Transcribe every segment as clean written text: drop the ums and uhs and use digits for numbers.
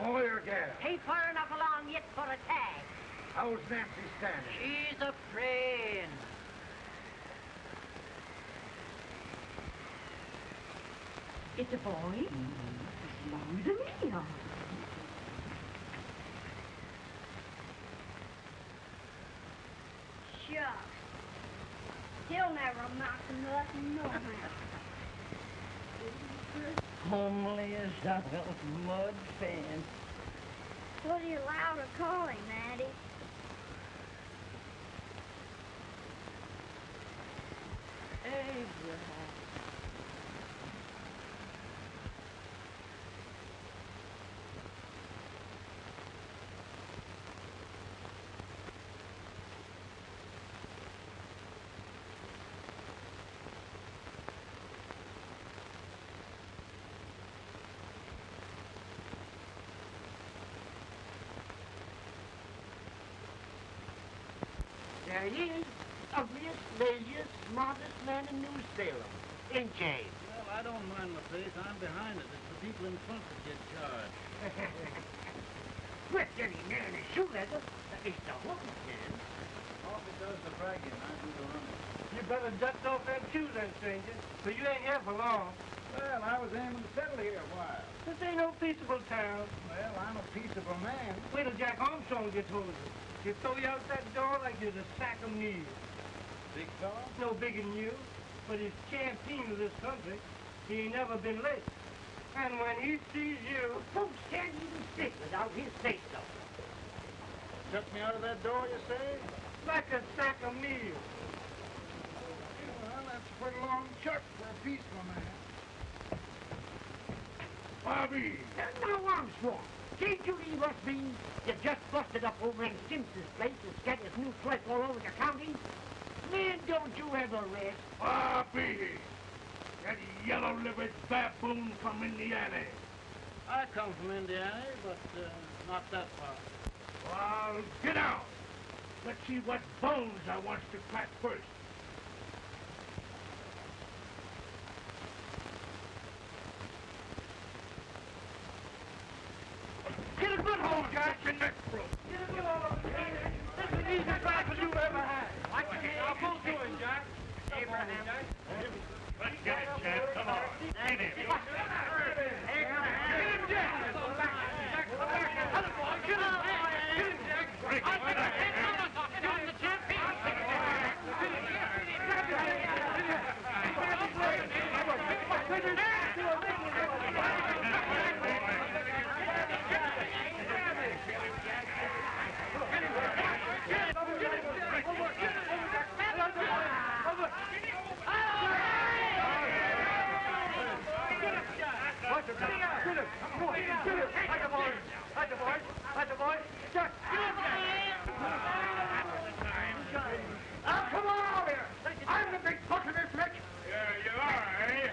Boy or gal? Ain't far enough along yet for a tag. How's Nancy standing? She's a friend. It's a boy. Small to me, all. Shucks. He'll never amount to nothing, no how. Homely as a mud fan. What are you allowed to call him, Addie? Abraham. There he is, ugliest, laziest, smartest man in New Salem. Ain't Jay? Well, I don't mind my face. I'm behind it. It's the people in front that get charged. With any man in shoe leather, at least the hook can. Off it does the bragging. I do the running. You better dust off them shoes then, stranger, for you ain't here for long. Well, I was aiming to settle here a while. This ain't no peaceable town. Well, I'm a peaceable man. Wait till Jack Armstrong gets hold of you. He'll throw you out that door like you're a sack of meal. Big fella? No bigger than you, but he's champion of this country. He ain't never been late. And when he sees you, Folks can't even stick without his say-so. Took me out of that door, you say? like a sack of meal. Well, that's a pretty long chuck for a peaceful man. Bobby! Now, Armstrong, can't you leave us be? You just busted up over in Simpson's place and scattered new flesh all over the county. Man, don't you ever rest. Bobby! That yellow-livered baboon from Indiana. I come from Indiana, but not that far. Well, get out. Let's see what bones I want to crack first. Get a good hold, Jack, your neck broke. Get a good hold of it. This is the easiest rifle you ever had. I'll pull to him, Jack. Abraham. Let's get it, Jack. Come on. Get him. Get him, Jack. Jack, come back here. Get him. Get him, Jack. I'll take a hit. Give him the chance. Come on out here! I'm the big buck of this lick! Yeah, you are, eh?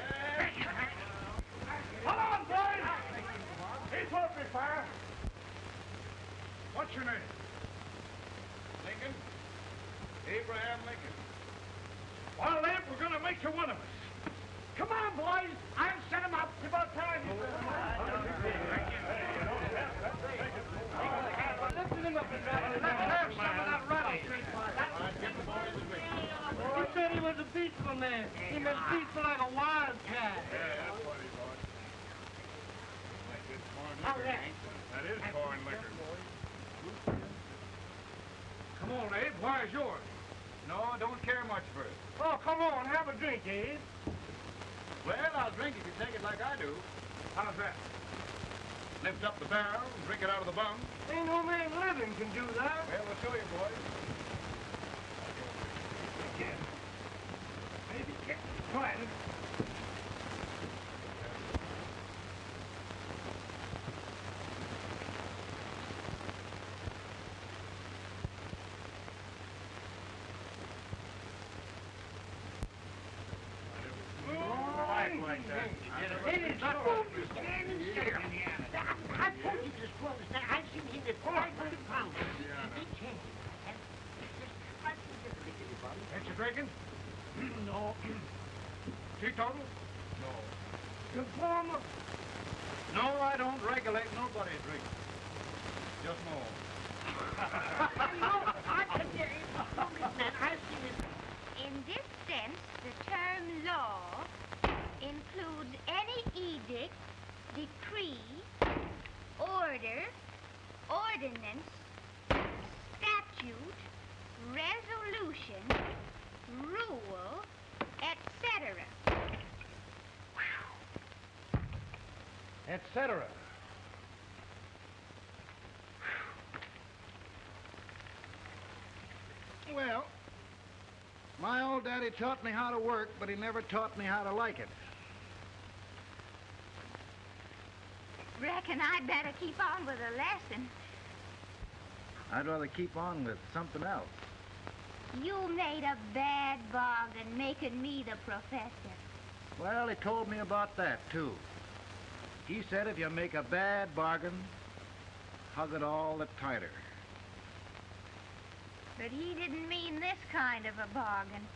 Come on, boys! He's open fire! What's your name? Lincoln? Abraham Lincoln. Well, then, we're gonna make you one of us. Come on, boys! I'll set him up. It's about time. Lifting him up and let's have some of that rattlesnake. He said he was a peaceful man. He was peaceful like a wildcat. Yeah, that's what he was. Like this foreign Oh, liquor. yeah. That is foreign liquor. Come on, Abe. Where's yours? No, I don't care much for it. Oh, come on. Have a drink, Abe. Well, I'll drink if you take it like I do. How's that? Lift up the barrel and drink it out of the bung. Ain't no man living can do that. Well, we'll show you, boys. Maybe can't try it. Like that. It is not going to stand and stare. I told you this was that I've seen him at 500 pounds. Big hand. Ain't you drinking? No. Teetotal? No. Informer? No, I don't regulate nobody's drink. Just more. No, I can hear you. Man, I've seen it. In this sense, the term law includes any edict, decree, order, ordinance, statute, resolution, rule, etc. Etc. Well, my old daddy taught me how to work, but he never taught me how to like it. Reckon I'd better keep on with the lesson. I'd rather keep on with something else. You made a bad bargain making me the professor. Well, he told me about that, too. He said if you make a bad bargain, hug it all the tighter. But he didn't mean this kind of a bargain.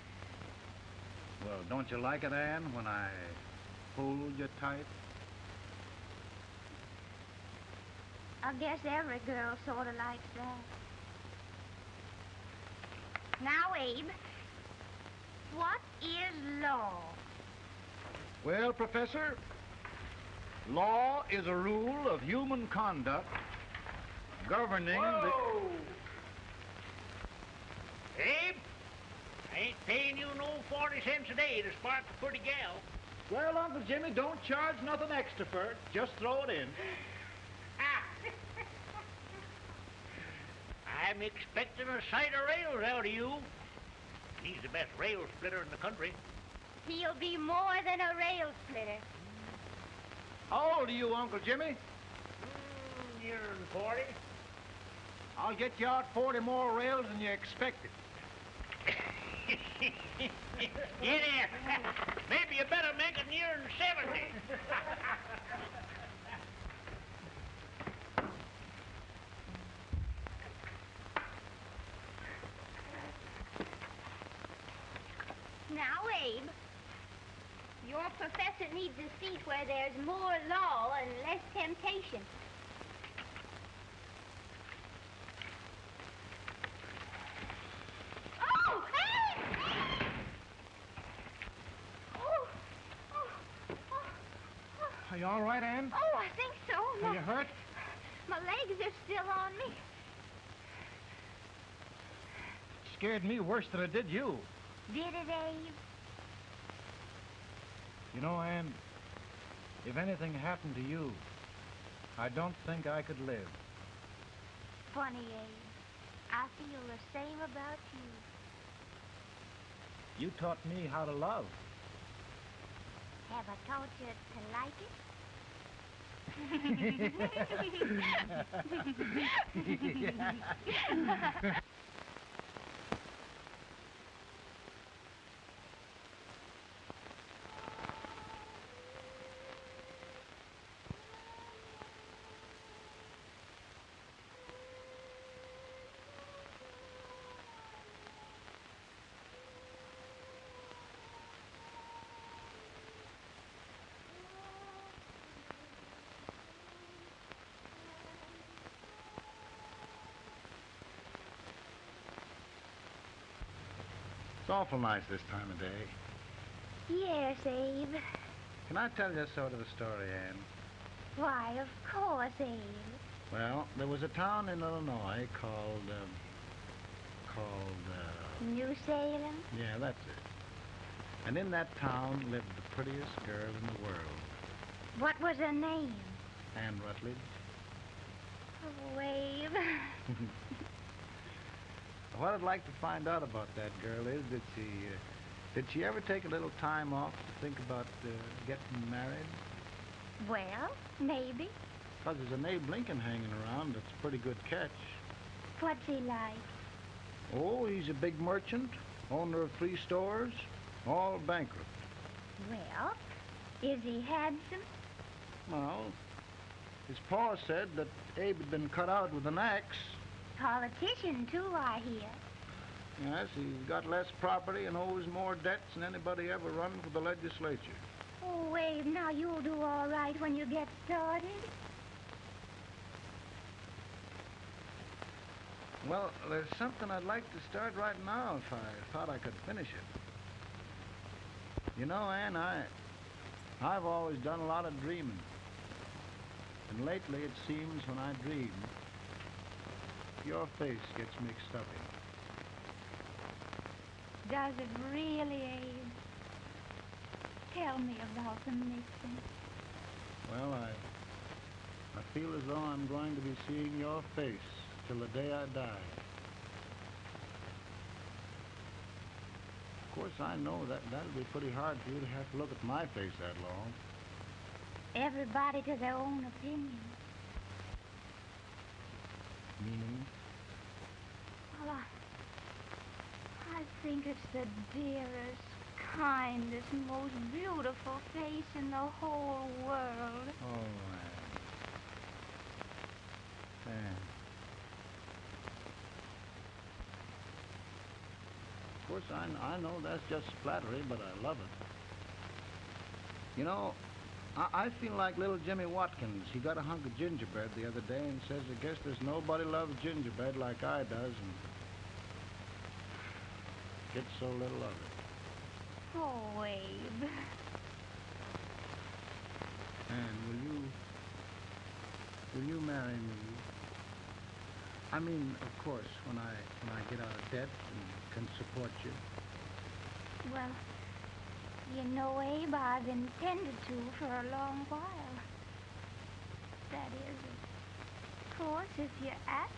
Well, don't you like it, Ann, when I hold you tight? I guess every girl sort of likes that. Now, Abe, what is law? Well, Professor, law is a rule of human conduct governing Whoa! Abe, I ain't paying you no 40 cents a day to spark a pretty gal. Well, Uncle Jimmy, don't charge nothing extra for it. Just throw it in. I'm expecting a sight of rails out of you. He's the best rail splitter in the country. He'll be more than a rail splitter. How old are you, Uncle Jimmy? Nearer than 40. I'll get you out 40 more rails than you expected. Get there. Maybe you better make it nearer than 70. Now, Abe, your professor needs a seat where there's more law and less temptation. Oh, Abe! Oh, oh, oh, oh. Are you all right, Ann? Oh, I think so. Are you hurt? My legs are still on me. Scared me worse than it did you. Did it, Abe? You know, Ann, if anything happened to you, I don't think I could live. Funny, Abe. I feel the same about you. You taught me how to love. Have I taught you to like it? It's awful nice this time of day. Yes, Abe. Can I tell you sort of a story, Ann? Why, of course, Abe. Well, there was a town in Illinois called, New Salem? yeah, that's it. And in that town lived the prettiest girl in the world, What was her name? Ann Rutledge. Oh, Abe. What I'd like to find out about that girl is, did she ever take a little time off to think about getting married? Well, maybe. Because there's an Abe Lincoln hanging around that's a pretty good catch. What's he like? Oh, he's a big merchant, owner of 3 stores, all bankrupt. Well, is he handsome? Well, his pa said that Abe had been cut out with an axe. Politician, too, I hear. Yes, he's got less property and owes more debts than anybody ever run for the legislature. Oh, Abe, now you'll do all right when you get started. Well, there's something I'd like to start right now if I thought I could finish it. You know, Ann, I've always done a lot of dreaming. And lately it seems when I dream, your face gets mixed up in it. Does it really, Abe? Tell me about the mixing. Well, I feel as though I'm going to be seeing your face till the day I die. Of course, I know that'll be pretty hard for you to have to look at my face that long. Everybody to their own opinion. Meaning? Well, I think it's the dearest, kindest, most beautiful face in the whole world. Oh, Ann. Of course, I know that's just flattery, but I love it. You know, I feel like little Jimmy Watkins. He got a hunk of gingerbread the other day and says, I guess there's nobody loves gingerbread like I does, and gets so little of it. Oh, Abe. And will you marry me? I mean, of course, when I get out of debt and can support you. Well, you know, Abe, I've intended to for a long while. That is, of course, if you ask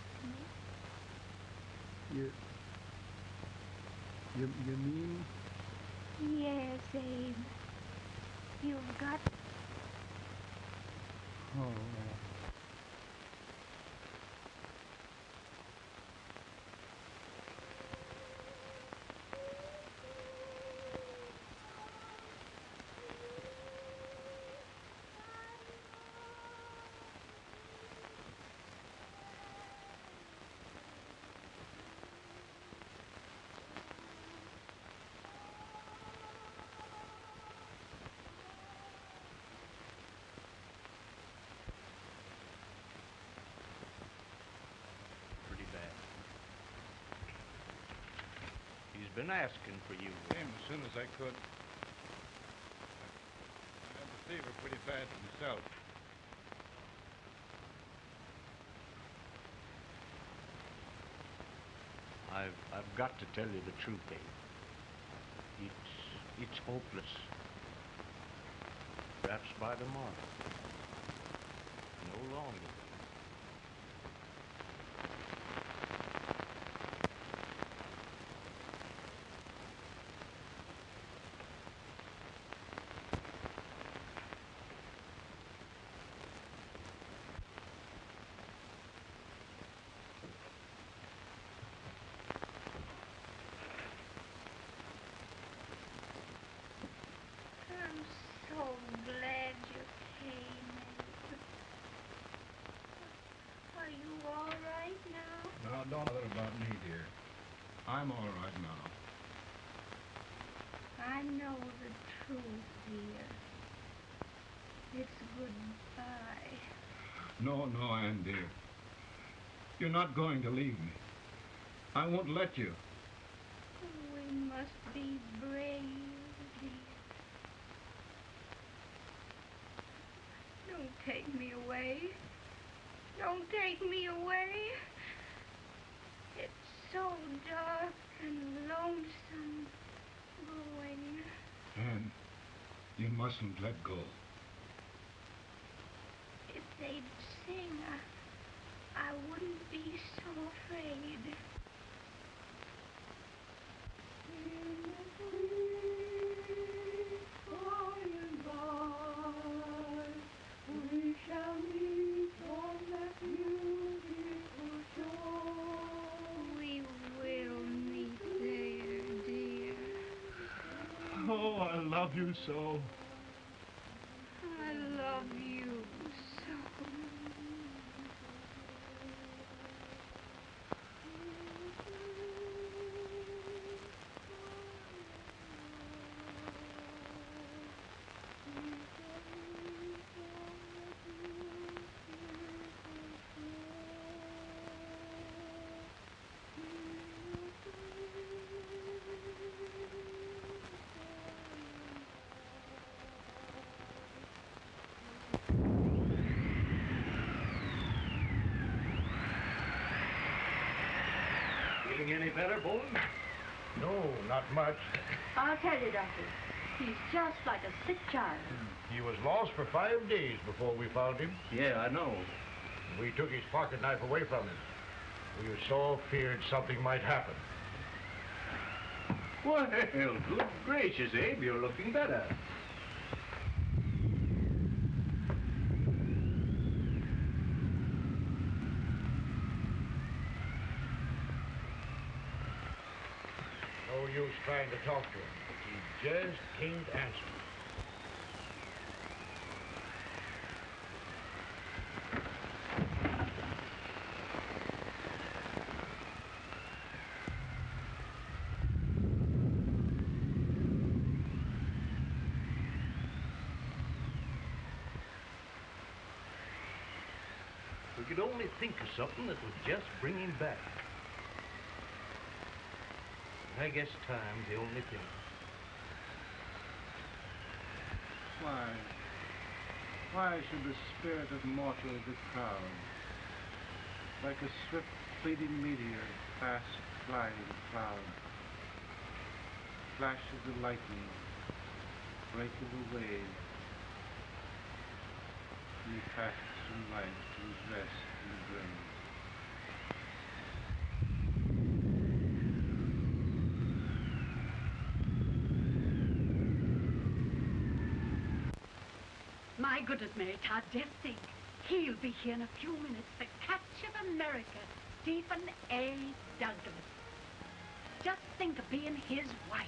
me. You mean? Yes, Abe. You've got... Oh, Pretty bad. He's been asking for you. Came as soon as I could. I had the fever pretty bad myself. I've got to tell you the truth, Abe. It's hopeless. Perhaps by tomorrow. No longer. I'm so glad you came, Abe. Are you all right now? Now, don't bother about me, dear. I'm all right now. I know the truth, dear. It's goodbye. No, Ann, dear. You're not going to leave me. I won't let you. We must be brave, dear. Don't take me away. Don't take me away. It's so dark and lonesome going. Ann, you mustn't let go. If they'd sing, I wouldn't be so afraid. In the sweet by and by, we shall meet on that beautiful shore. We will meet there, dear. Oh, I love you so. I love you so. any better, Bones? No, not much. I'll tell you, Doctor. He's just like a sick child. He was lost for 5 days before we found him. Yeah, I know. We took his pocket knife away from him. We were so feared something might happen. Well, good gracious, Abe, you're looking better. No use trying to talk to him. He just can't answer. We could only think of something that would just bring him back. I guess time's the only thing. Why should the spirit of mortal be proud? Like a swift fleeting meteor, fast flying cloud. Flashes of lightning, break of a wave. And he passes from life to his rest in the grave. My goodness, Mary Todd, just think. He'll be here in a few minutes. The catch of America, Stephen A. Douglas. Just think of being his wife.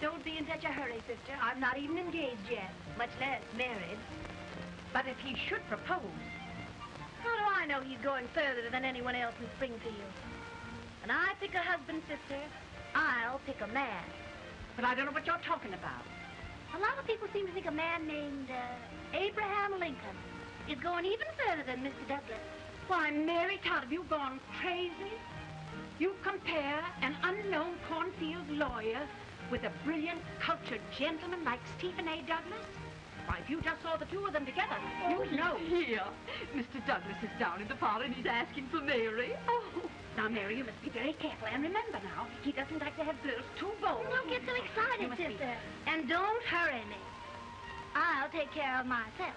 Don't be in such a hurry, sister. I'm not even engaged yet, much less married. But if he should propose... How do I know he's going further than anyone else in Springfield? When I pick a husband, sister, I'll pick a man. But I don't know what you're talking about. A lot of people seem to think a man named Abraham Lincoln is going even further than Mr. Douglas. Why, Mary Todd, have you gone crazy? You compare an unknown cornfield lawyer with a brilliant, cultured gentleman like Stephen A. Douglas? Why, if you just saw the two of them together, you'd know. Here, Mr. Douglas is down in the parlor and he's asking for Mary. Oh. Now, Mary, you must be very careful. And remember now, he doesn't like to have girls too bold. Don't get so You excited, must be- sister. And don't hurry me. I'll take care of myself.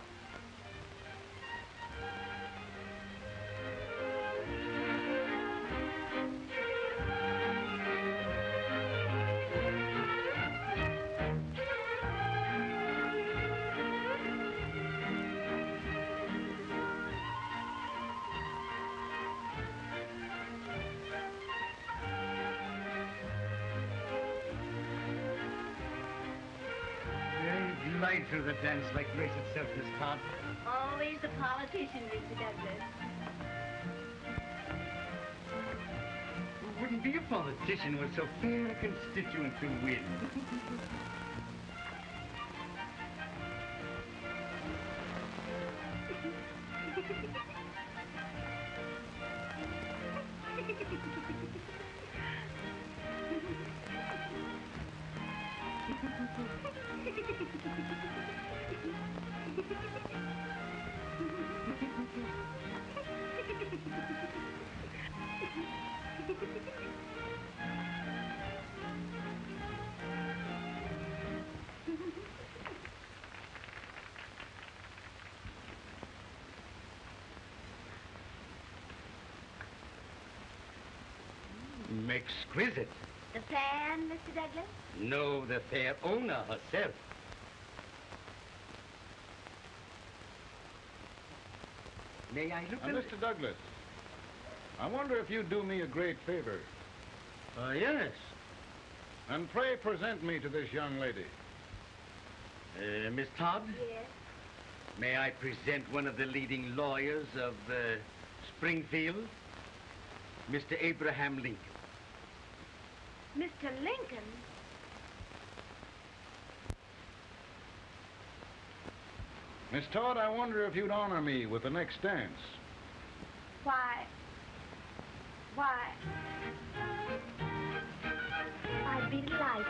Right through the dance like grace itself, Miss Todd. Always the politician, Mr. Douglas. Who wouldn't be a politician with so fair a constituent to win? Exquisite. The fan, Mr. Douglas? No, the fair owner herself. May I look Mr. Douglas, I wonder if you'd do me a great favor. Yes. And pray present me to this young lady. Miss Todd? Yes. May I present one of the leading lawyers of Springfield, Mr. Abraham Lincoln. Mr. Lincoln? Miss Todd, I wonder if you'd honor me with the next dance. Why, I'd be delighted.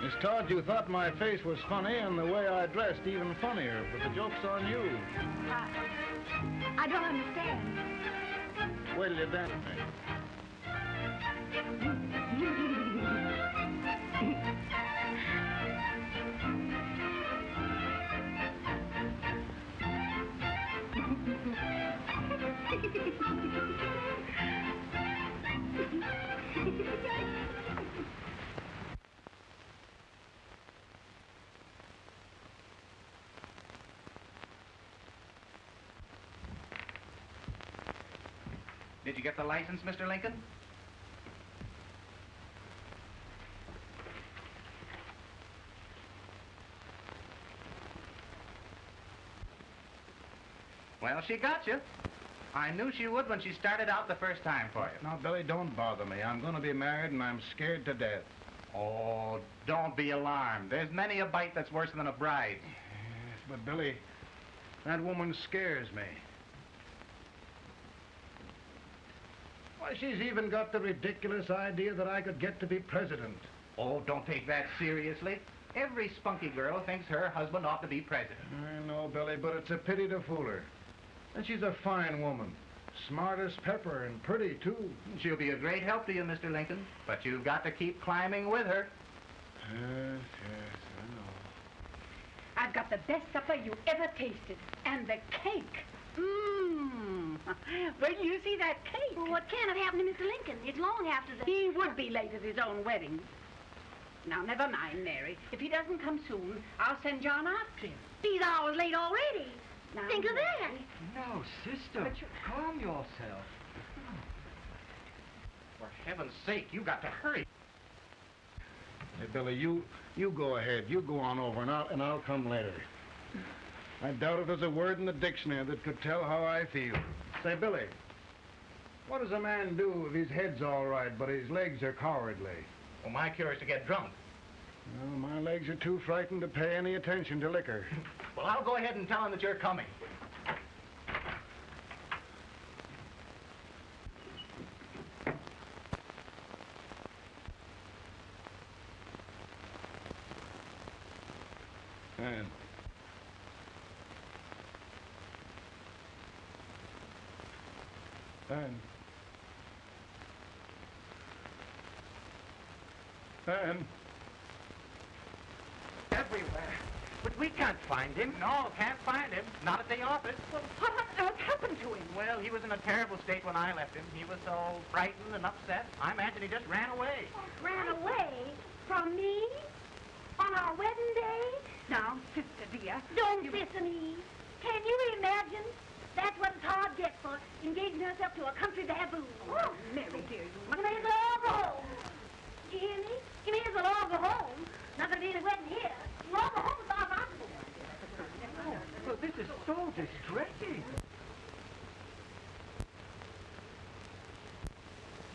Miss Todd, you thought my face was funny and the way I dressed even funnier, but the joke's on you. I don't understand. Wait till you dance with me. Did you get the license, Mr. Lincoln? Well, she got you. I knew she would when she started out the first time for you. Now, Billy, don't bother me. I'm going to be married, and I'm scared to death. Oh, don't be alarmed. There's many a bite that's worse than a bride. Yes, but, Billy, that woman scares me. Why, she's even got the ridiculous idea that I could get to be president. Oh, don't take that seriously. Every spunky girl thinks her husband ought to be president. I know, Billy, but it's a pity to fool her. And she's a fine woman. Smart as pepper and pretty, too. She'll be a great help to you, Mr. Lincoln. But you've got to keep climbing with her. Yes, I know. I've got the best supper you ever tasted. And the cake. Mmm. Well, you see that cake? Well, what can have happened to Mr. Lincoln? It's long after the... He would be late at his own wedding. Now, never mind, Mary. If he doesn't come soon, I'll send John after him. He's hours late already. Now, Think of that. No, sister. Calm yourself. For heaven's sake, you got to hurry. Hey, Billy, you go ahead. You go on over, and I'll come later. I doubt if there's a word in the dictionary that could tell how I feel. Say, Billy, what does a man do if his head's all right, but his legs are cowardly? Well, my cure is to get drunk. Well, my legs are too frightened to pay any attention to liquor. Well, I'll go ahead and tell him that you're coming. And Everywhere. But we can't find him. No, can't find him. Not at the office. Well, what on earth happened to him? Well, he was in a terrible state when I left him. He was so frightened and upset. I imagine he just ran away. Ran away from me? On our wedding day? Now, sister dear. Don't listen, Eve. Can you imagine? That's what it's hard gets for engaging herself to a country baboon. Oh, Mary dear, you You may as well go home. You hear me? You may as well all go home. Not gonna be any wedding here. You all go home as far as I'm concerned. Well, this is so distressing.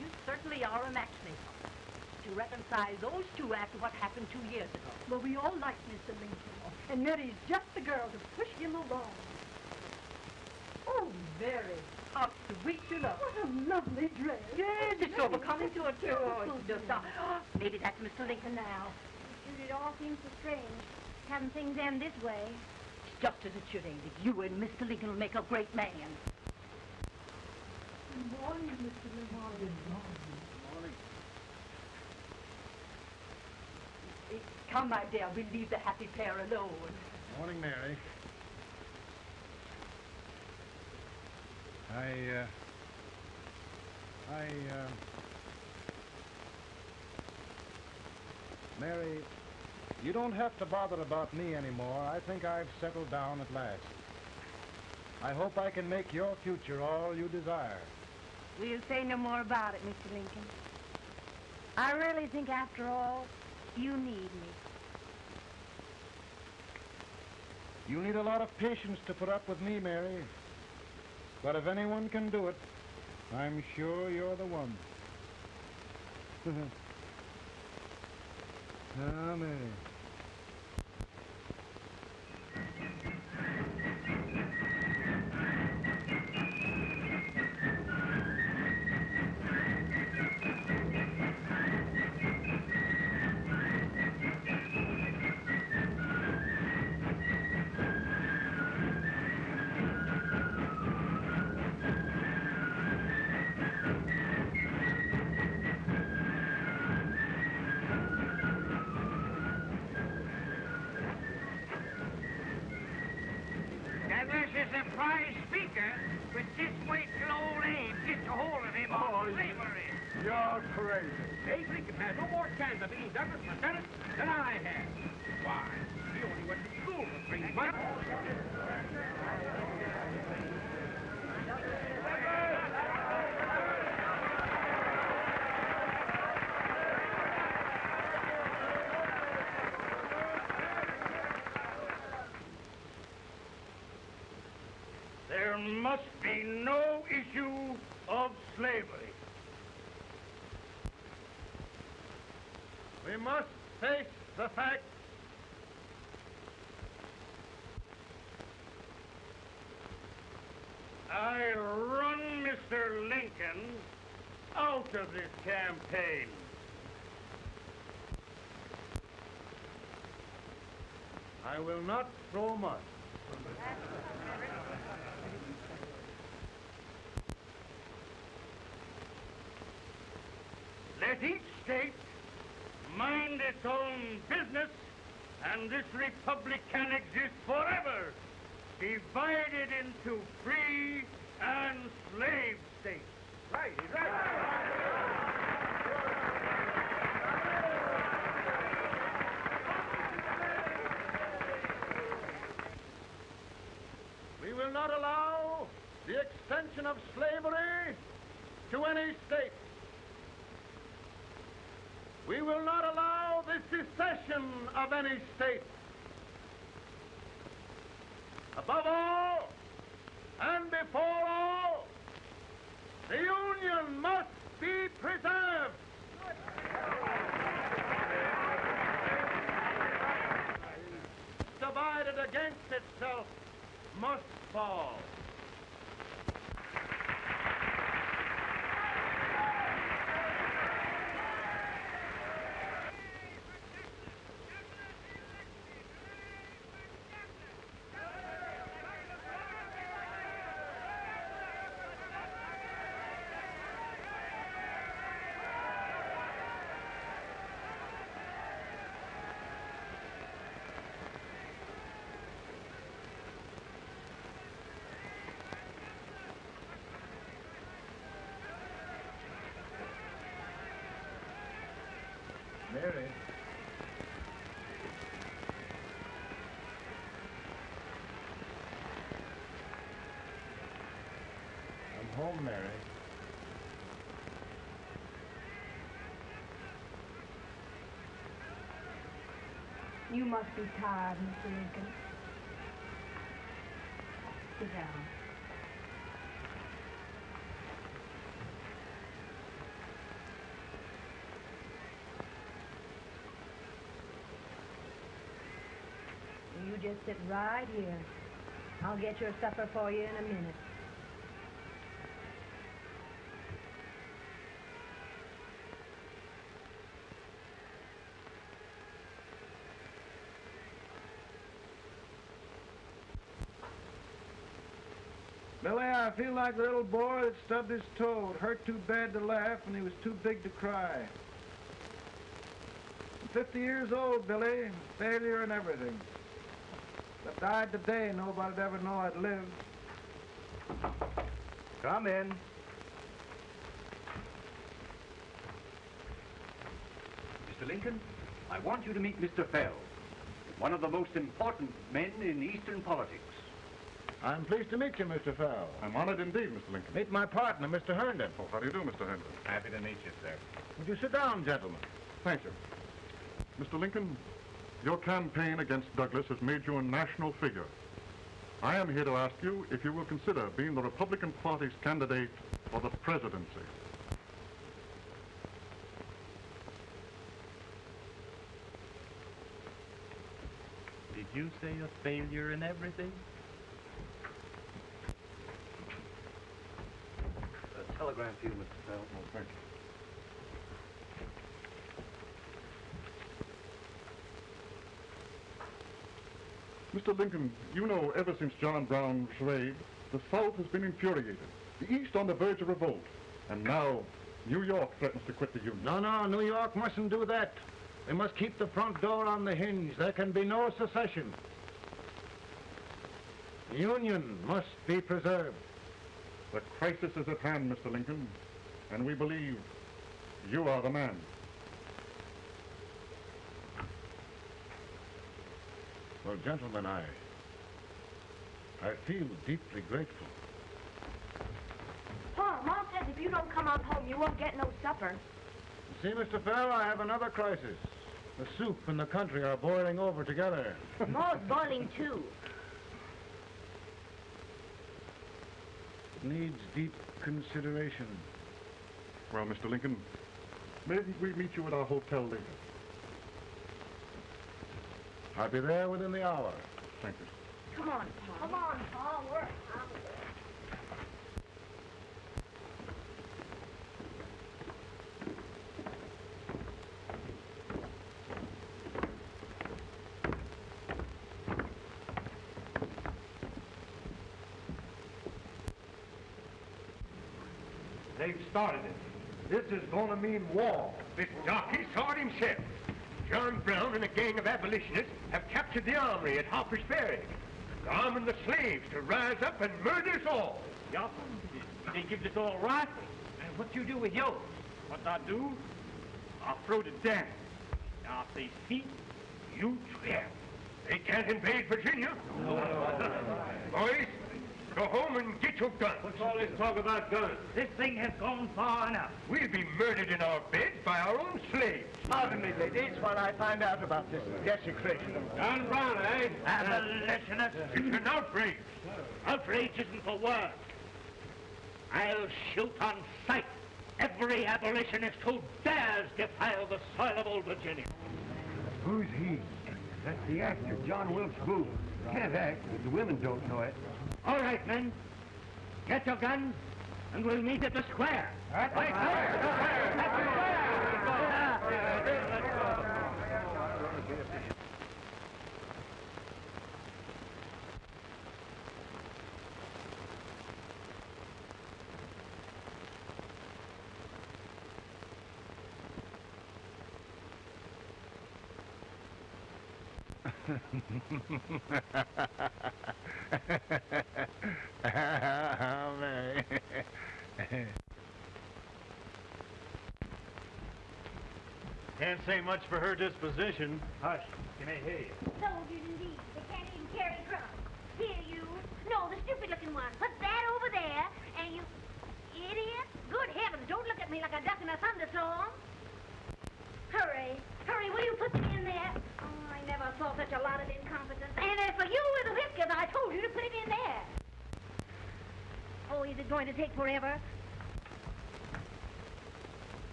You certainly are a matchmaker. To reconcile those two after what happened 2 years ago. Well, we all like Mr. Lincoln, and Mary's just the girl to push him along. Oh, Mary, how sweet you look. What a lovely dress. Yes, it's overcoming to her, too. Oh, it's just, maybe that's Mr. Lincoln now. It all seems so strange, having things end this way. It's just as it should, ain't it? You and Mr. Lincoln will make a great man. Good morning, Mr. Lincoln. Good morning. Come, my dear, we'll leave the happy pair alone. Morning, Mary. Mary, you don't have to bother about me anymore. I think I've settled down at last. I hope I can make your future all you desire. We'll say no more about it, Mr. Lincoln. I really think, after all, you need me. You need a lot of patience to put up with me, Mary. But if anyone can do it, I'm sure you're the one. Ah, Mary. the prize speaker, but just wait till old Abe gets a hold of him on slavery. You're crazy. Abe Lincoln had no more chance of being Douglas for Senate than I had. Why, he only went to school for 3 months. There must be no issue of slavery. We must face the fact I'll run Mr. Lincoln out of this campaign. I will not throw mud. Let each state mind its own business, and this republic can exist forever, divided into free and slave states. Right, he's right. We will not allow the extension of slavery to any state. We will not allow the secession of any state. Above all, and before all, the Union must be preserved. Divided against itself must fall. Mary. I'm home, Mary. You must be tired, Mr. Lincoln. Sit down. You just sit right here. I'll get your supper for you in a minute. Billy, I feel like the little boy that stubbed his toe. It hurt too bad to laugh, and he was too big to cry. I'm 50 years old, Billy. Failure and everything. If I died today, nobody'd ever know I'd lived. Come in. Mr. Lincoln, I want you to meet Mr. Fell, one of the most important men in Eastern politics. I'm pleased to meet you, Mr. Fell. I'm honored indeed, Mr. Lincoln. Meet my partner, Mr. Herndon. Oh, how do you do, Mr. Henry? Happy to meet you, sir. Would you sit down, gentlemen? Thank you. Mr. Lincoln, your campaign against Douglas has made you a national figure. I am here to ask you if you will consider being the Republican Party's candidate for the presidency. Did you say a failure in everything? A telegram for you, Mr. Fell. Oh, thank you. Mr. Lincoln, you know ever since John Brown's raid, the South has been infuriated. The East on the verge of revolt. And now, New York threatens to quit the Union. No, New York mustn't do that. They must keep the front door on the hinge. There can be no secession. The Union must be preserved. The crisis is at hand, Mr. Lincoln, and we believe you are the man. Well, gentlemen, I feel deeply grateful. Pa, Mom says if you don't come on home, you won't get no supper. See, Mr. Fell, I have another crisis. The soup and the country are boiling over together. Ma's boiling, too. It needs deep consideration. Well, Mr. Lincoln, maybe we meet you at our hotel later. I'll be there within the hour. Thank you. Come on, Pa. Come on, Pa. We're They've started it. This is going to mean war. This darky saw it himself. John Brown and a gang of abolitionists have captured the armory at Harper's Ferry. They're arming the slaves to rise up and murder us all. Yup. They give us all rifles. And what you do with yours? What I do? I'll throw the damn. Now, if they see, you trip. They can't invade Virginia. Boys, go home and get your guns. What's all this talk about guns? This thing has gone far enough. We'll be murdered in our beds by our own slaves. Pardon me, ladies, while I find out about this desecration. John Brown, eh? Abolitionists. It's an outrage. Outrage isn't the word. I'll shoot on sight every abolitionist who dares defile the soil of old Virginia. Who's he? That's the actor, John Wilkes Booth. Can't act, but the women don't know it. All right, men. Get your guns, and we'll meet at the square. At the square! Mary. Can't say much for her disposition. Hush. Can I hear you? soldiers indeed. They can't even carry drums. Here, you. No, the stupid-looking one. Put that over there, and you... Idiot. Good heavens, don't look at me like a duck in a thunderstorm. Hurry. Hurry, will you put them in there? Oh, I never saw such a lot of incompetence. And as for you with the whiskers, I told you to put it in there. Oh, is it going to take forever?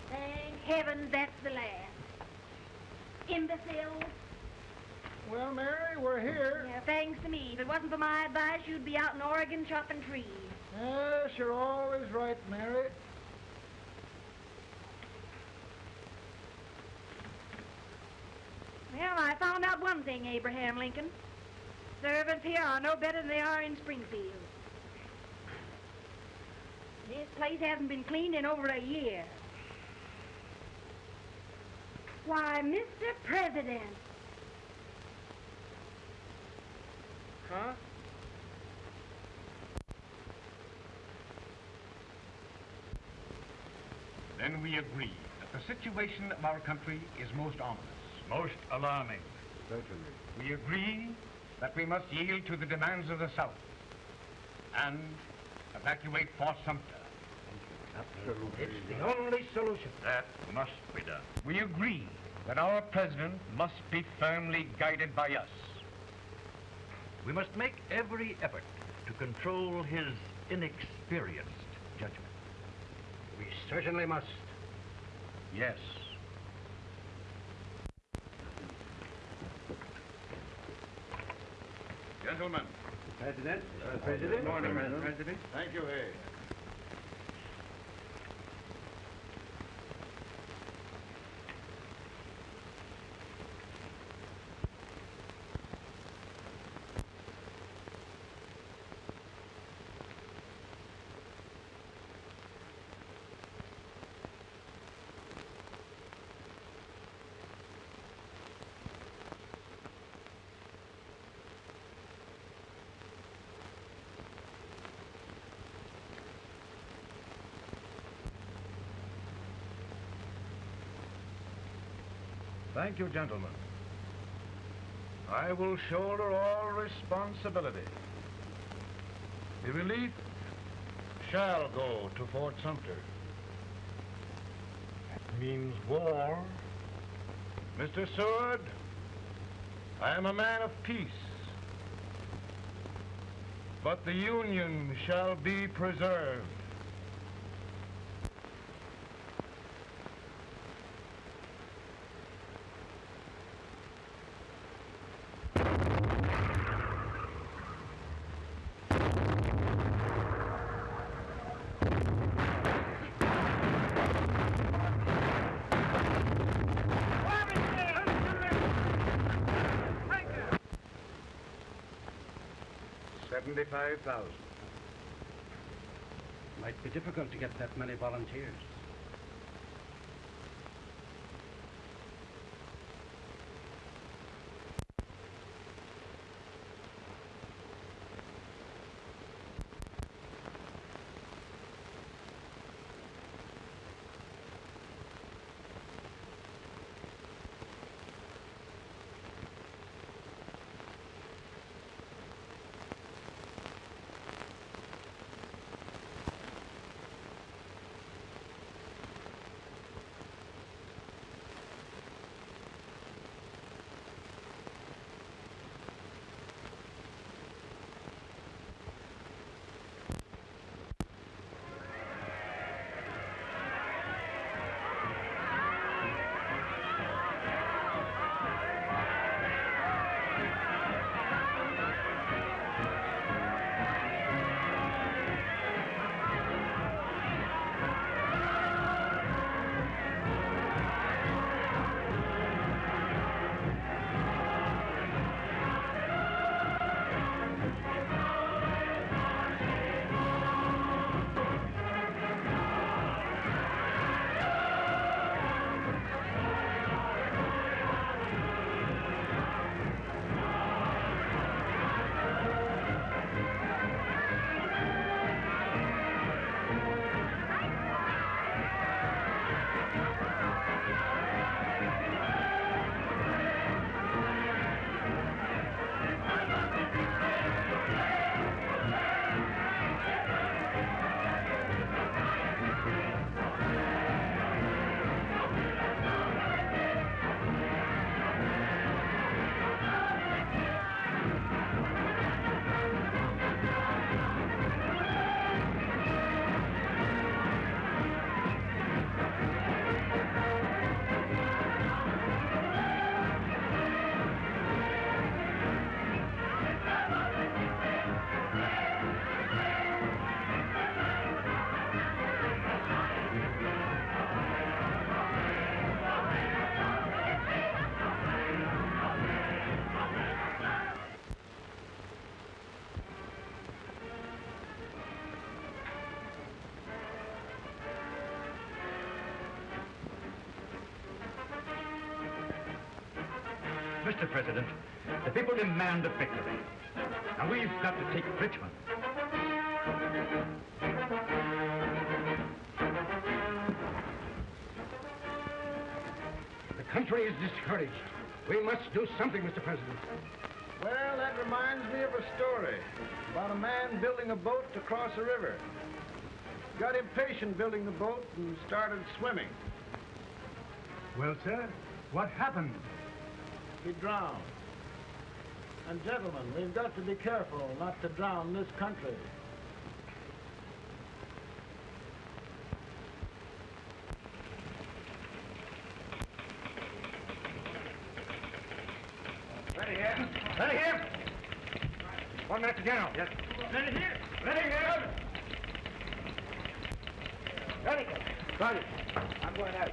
Thank heavens that's the last. Imbecile. Well, Mary, we're here. Yeah, thanks to me. If it wasn't for my advice, you'd be out in Oregon chopping trees. Yes, you're always right, Mary. Well, I found out one thing, Abraham Lincoln. Servants here are no better than they are in Springfield. This place hasn't been cleaned in over a year. Why, Mr. President. Huh? Then we agree that the situation of our country is most ominous. Most alarming. Certainly. We agree that we must yield to the demands of the South and evacuate Fort Sumter. Absolutely. It's the only solution. That must be done. We agree that our president must be firmly guided by us. We must make every effort to control his inexperienced judgment. We certainly must. Yes. Gentlemen. President. Good morning, President. Thank you, Hay. Thank you, gentlemen. I will shoulder all responsibility. The relief shall go to Fort Sumter. That means war. Mr. Seward, I am a man of peace. But the Union shall be preserved. $75,000. Might be difficult to get that many volunteers. Mr. President, the people demand a victory. Now we've got to take Richmond. The country is discouraged. We must do something, Mr. President. Well, that reminds me of a story about a man building a boat to cross a river. Got impatient building the boat and started swimming. Well, sir, what happened? He drowned. And gentlemen, we've got to be careful not to drown this country. Ready here. Ready here. One minute to general. Yes. Ready here. Ready here. Ready. Ready. I'm going out.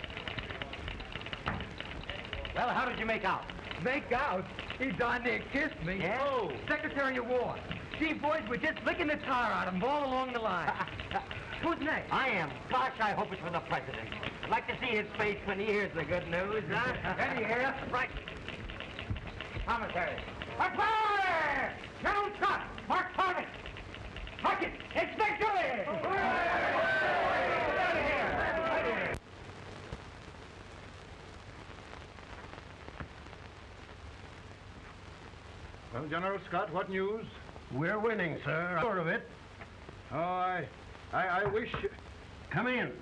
Well, how did you make out? Make out? He darn near kissed me. Yeah? Oh, Secretary of War. See, boys, we're just licking the tar out of him all along the line. Who's next? I am. Gosh, I hope it's for the president. I'd like to see his face when he hears the good news, huh? Ready here. Right. Commissary. Fire! General Scott! Mark Thomas! Mark it! It's victory! Ready here. Ready here. Well, General Scott, what news? We're winning, sir. I'm sure of it. Oh, I wish... Come in.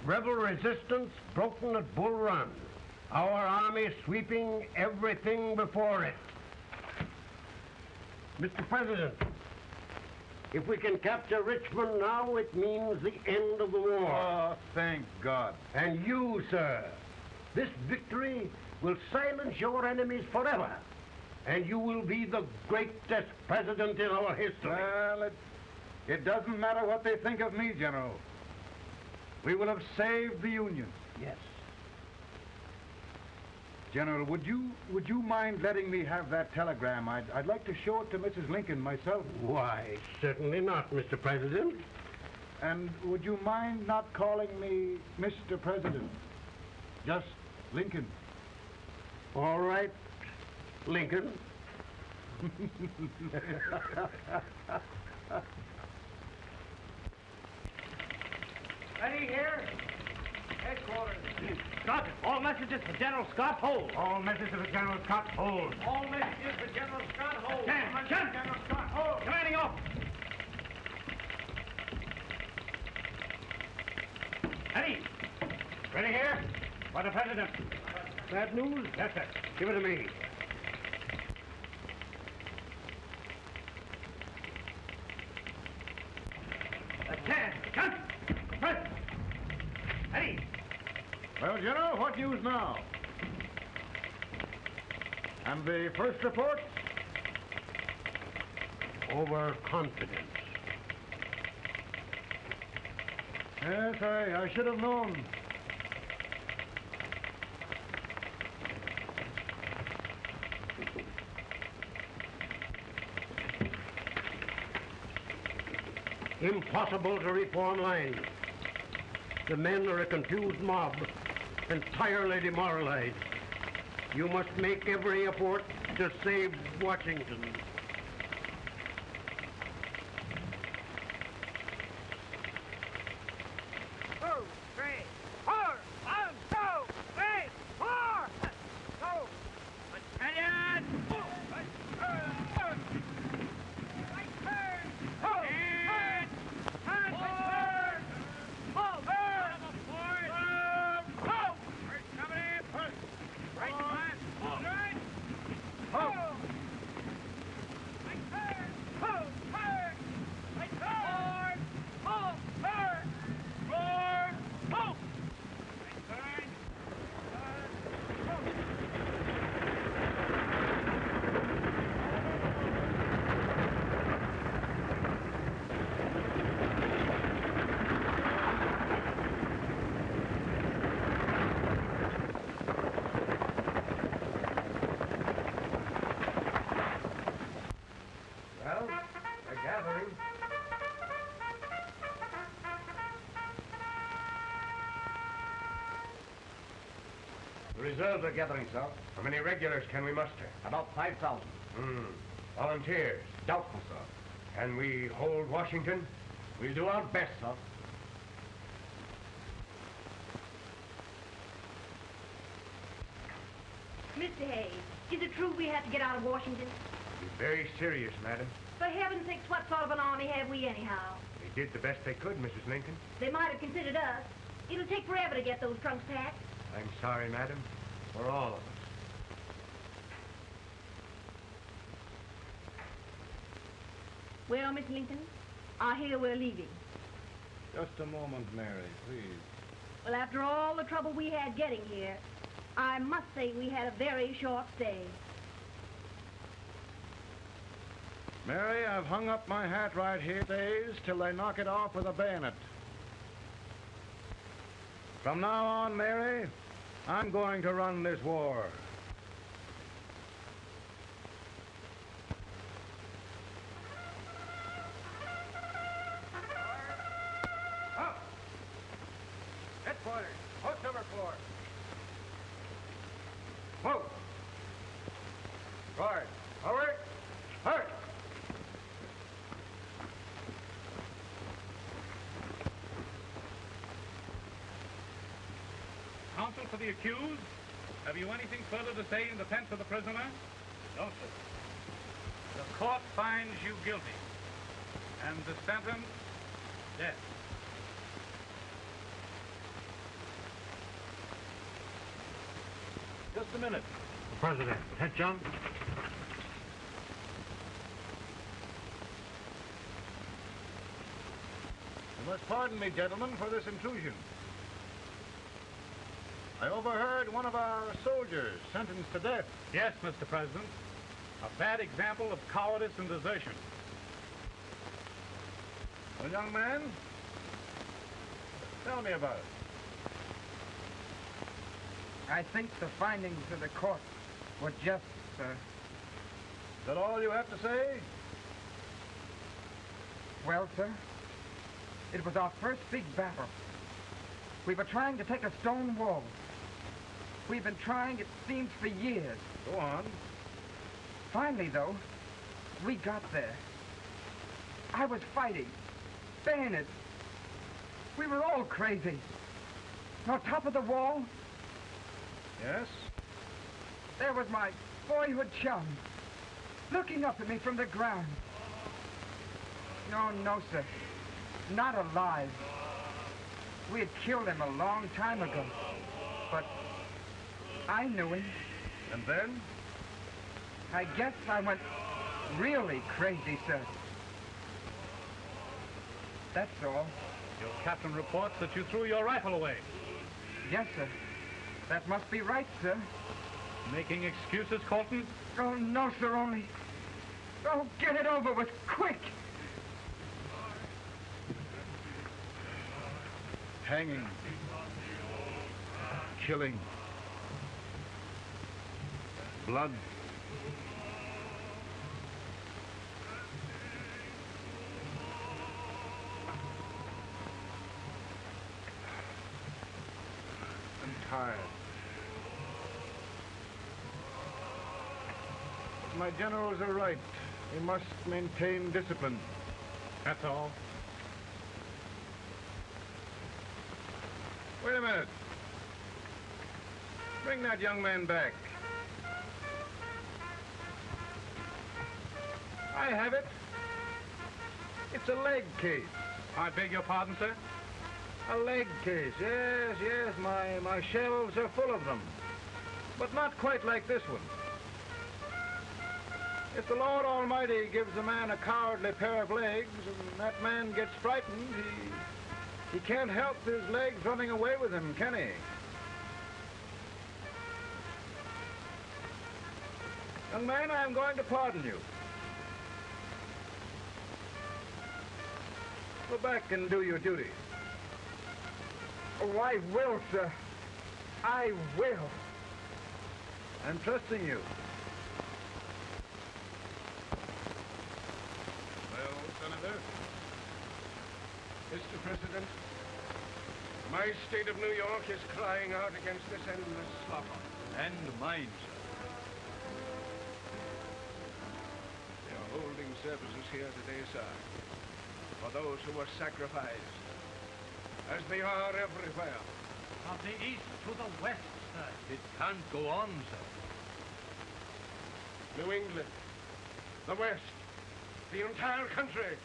Rebel resistance broken at Bull Run. Our army sweeping everything before it. Mr. President, if we can capture Richmond now, it means the end of the war. Oh, thank God. And you, sir, this victory will silence your enemies forever. And you will be the greatest president in our history. Well, it doesn't matter what they think of me, General. We will have saved the Union. Yes. General, would you mind letting me have that telegram? I'd like to show it to Mrs. Lincoln myself. Why, certainly not, Mr. President. And would you mind not calling me Mr. President? Just Lincoln. All right, Lincoln. Ready here? Headquarters. Sergeant, all messages for General Scott, hold. All messages for General Scott, hold. All messages for General Scott, hold. General Scott, hold. Commanding officer. Ready? Ready here? For the President. Bad news? Yes, sir. Give it to me. Attention! President. Ready? Well, General, what news now? And the first report? Overconfidence. Yes, I should have known. Impossible to reform lines. The men are a confused mob, entirely demoralized. You must make every effort to save Washington. The reserves are gathering, sir. How many regulars can we muster? About 5,000. Volunteers? Doubtful, sir. Can we hold Washington? We'll do our best, sir. Mr. Hayes, is it true we have to get out of Washington? Be very serious, madam. For heaven's sakes, what sort of an army have we anyhow? They did the best they could, Mrs. Lincoln. They might have considered us. It'll take forever to get those trunks packed. I'm sorry, madam, for all of us. Well, Miss Lincoln, I hear we're leaving. Just a moment, Mary, please. Well, after all the trouble we had getting here, I must say we had a very short stay. Mary, I've hung up my hat right here days till they knock it off with a bayonet. From now on, Mary, I'm going to run this war. Up! Headquarters, post number 4. Move! Guard, forward, hurry! Counsel for the accused, have you anything further to say in defense of the prisoner? No, sir. The court finds you guilty, and the sentence, death. Just a minute. President, attention. You must pardon me, gentlemen, for this intrusion. I overheard one of our soldiers sentenced to death. Yes, Mr. President. A bad example of cowardice and desertion. Well, young man, tell me about it. I think the findings of the court were just, sir. Is that all you have to say? Well, sir, it was our first big battle. We were trying to take a stone wall. We've been trying, it seems, for years. Go on. Finally, though, we got there. I was fighting, bayonets. We were all crazy. On top of the wall, yes, there was my boyhood chum, looking up at me from the ground. No, sir. Not alive. We had killed him a long time ago. But I knew him. And then? I guess I went really crazy, sir. That's all. Your captain reports that you threw your rifle away. Yes, sir. That must be right, sir. Making excuses, Colton? Oh, no, sir, only... Oh, get it over with, quick! Hanging. Killing. Blood. I'm tired. My generals are right. We must maintain discipline. That's all. Wait a minute. Bring that young man back. I have it. It's a leg case. I beg your pardon, sir? A leg case, yes. My shelves are full of them. But not quite like this one. If the Lord Almighty gives a man a cowardly pair of legs and that man gets frightened, he can't help his legs running away with him, can he? Young man, I'm going to pardon you. Go back and do your duty. Oh, I will, sir. I will. I'm trusting you. Well, Senator, Mr. President, my state of New York is crying out against this endless slaughter. And mine, sir. They are holding services here today, sir, for those who were sacrificed, as they are everywhere. From the east to the west, sir. It can't go on, sir. New England, the West, the entire country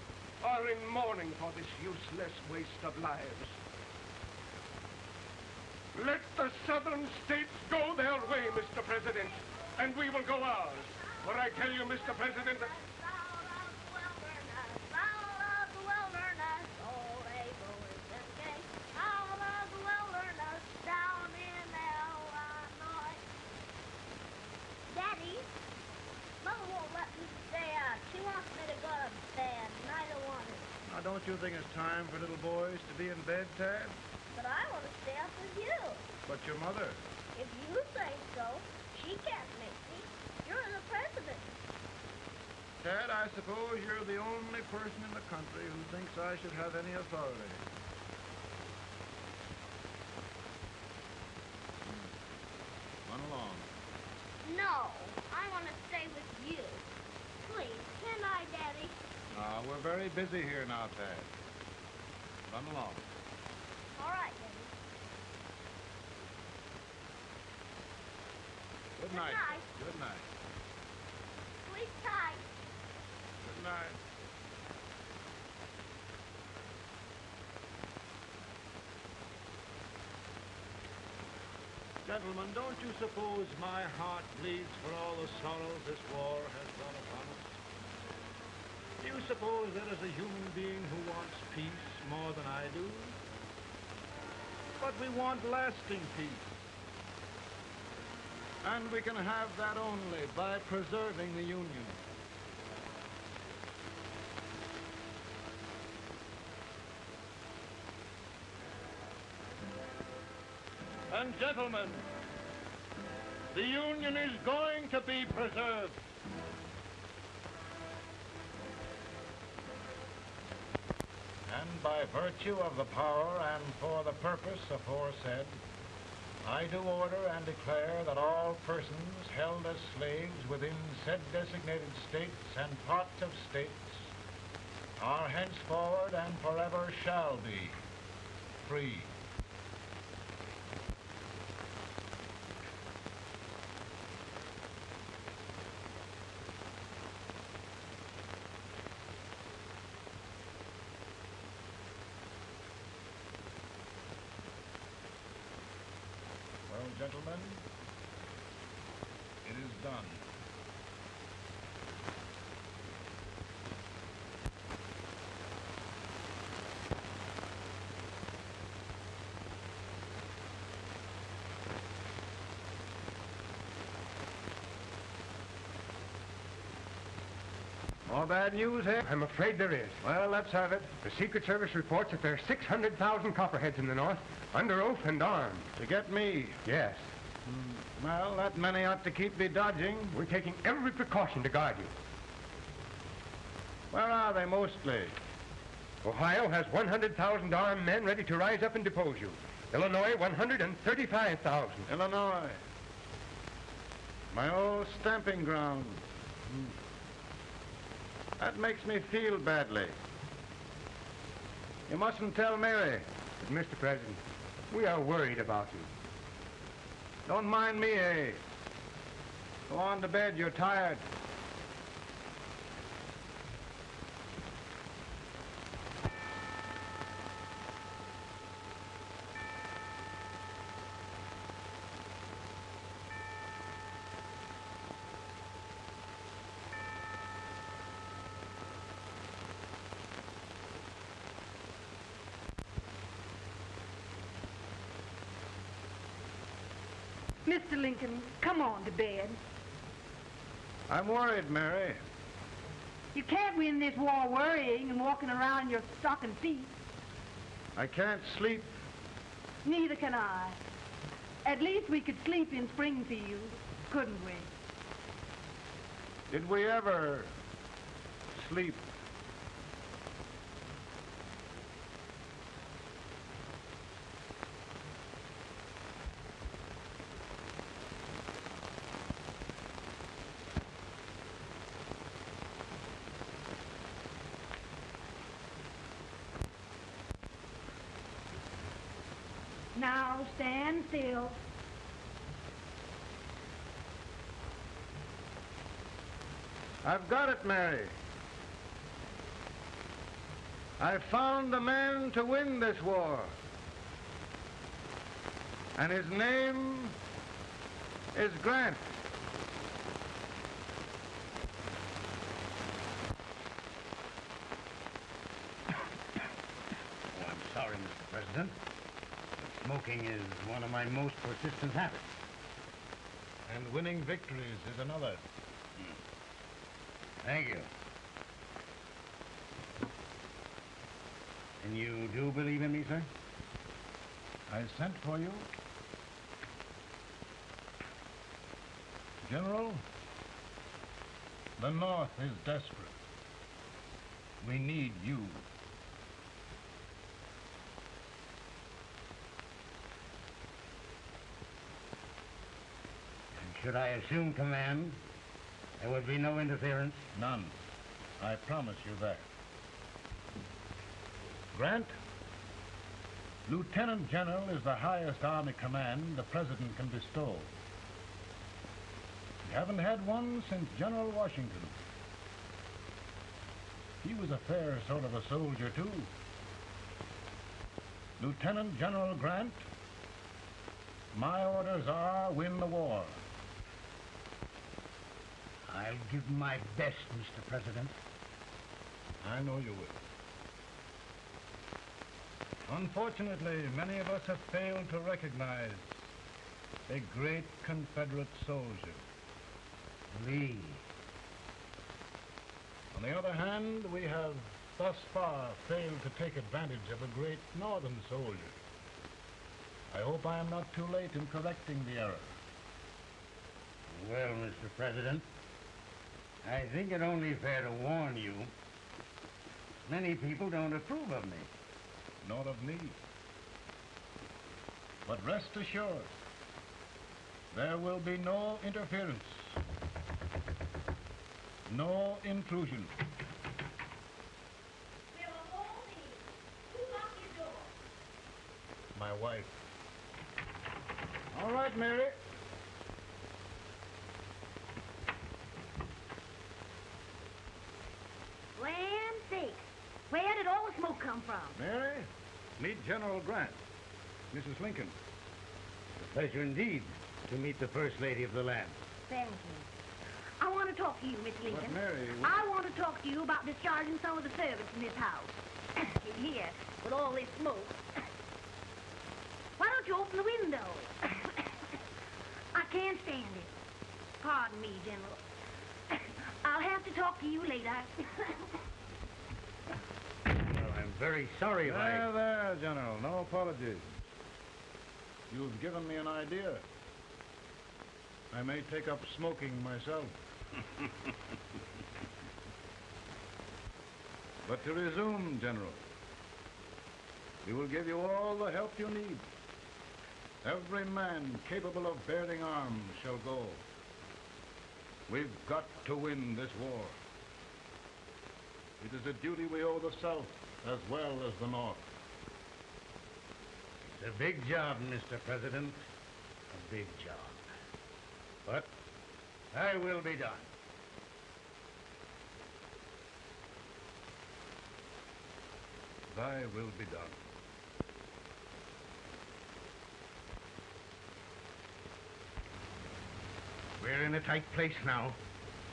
are in mourning for this useless waste of lives. Let the southern states go their way, Mr. President, and we will go ours. For I tell you, Mr. President, Daddy, Mother won't let me stay out. She wants me to go to bed, and I don't want to. Now, don't you think it's time for little boys to be in bed, Tad? But I want to stay up with you. But your mother. If you say so, she can't make me. You're the president. Tad, I suppose you're the only person in the country who thinks I should have any authority. Run along. No, I want to stay with you. Please, can I, Daddy? We're very busy here now, Tad. Run along. All right, Daddy. Good night. Good night. Good night. Sleep tight. Good night. Gentlemen, don't you suppose my heart bleeds for all the sorrows this war has brought upon us? Do you suppose there is a human being who wants peace more than I do? But we want lasting peace. And we can have that only by preserving the Union. And gentlemen, the Union is going to be preserved. And by virtue of the power and for the purpose aforesaid, I do order and declare that all persons held as slaves within said designated states and parts of states are henceforward and forever shall be free. Well, gentlemen, it is done. More bad news here? I'm afraid there is. Well, let's have it. The Secret Service reports that there are 600,000 copperheads in the north, under oath and armed. To get me? Yes. Well, that many ought to keep me dodging. We're taking every precaution to guard you. Where are they mostly? Ohio has 100,000 armed men ready to rise up and depose you. Illinois, 135,000. Illinois. My old stamping ground. That makes me feel badly. You mustn't tell Mary. But, Mr. President, we are worried about you. Don't mind me, eh? Go on to bed. You're tired. Mr. Lincoln, come on to bed. I'm worried, Mary. You can't win this war worrying and walking around in your stocking feet. I can't sleep. Neither can I. At least we could sleep in Springfield, couldn't we? Did we ever sleep? Now stand still. I've got it, Mary. I've found the man to win this war. And his name is Grant. Oh, I'm sorry, Mr. President. But smoking is one of my most persistent habits. And winning victories is another. Thank you. And you do believe in me, sir? I sent for you. General, the North is desperate. We need you. And should I assume command, there would be no interference? None. I promise you that. Grant, Lieutenant General is the highest army command the President can bestow. We haven't had one since General Washington. He was a fair sort of a soldier, too. Lieutenant General Grant, my orders are win the war. I'll give my best, Mr. President. I know you will. Unfortunately, many of us have failed to recognize a great Confederate soldier, Lee. On the other hand, we have thus far failed to take advantage of a great Northern soldier. I hope I am not too late in correcting the error. Well, Mr. President, I think it only fair to warn you. Many people don't approve of me. Nor of me. But rest assured, there will be no interference, no intrusion. My wife. All right, Mary. Land sakes, where did all the smoke come from? Mary, meet General Grant, Mrs. Lincoln. It's a pleasure indeed to meet the First Lady of the land. Thank you. I want to talk to you, Miss Lincoln. But Mary... I want to talk to you about discharging some of the servants in this house. In here, with all this smoke. Why don't you open the window? I can't stand it. Pardon me, General. I'll have to talk to you later. Well, I'm very sorry if There, General. No apologies. You've given me an idea. I may take up smoking myself. But to resume, General, we will give you all the help you need. Every man capable of bearing arms shall go. We've got to win this war. It is a duty we owe the South as well as the North. It's a big job, Mr. President. A big job. But I will be done. Thy will be done. We're in a tight place now.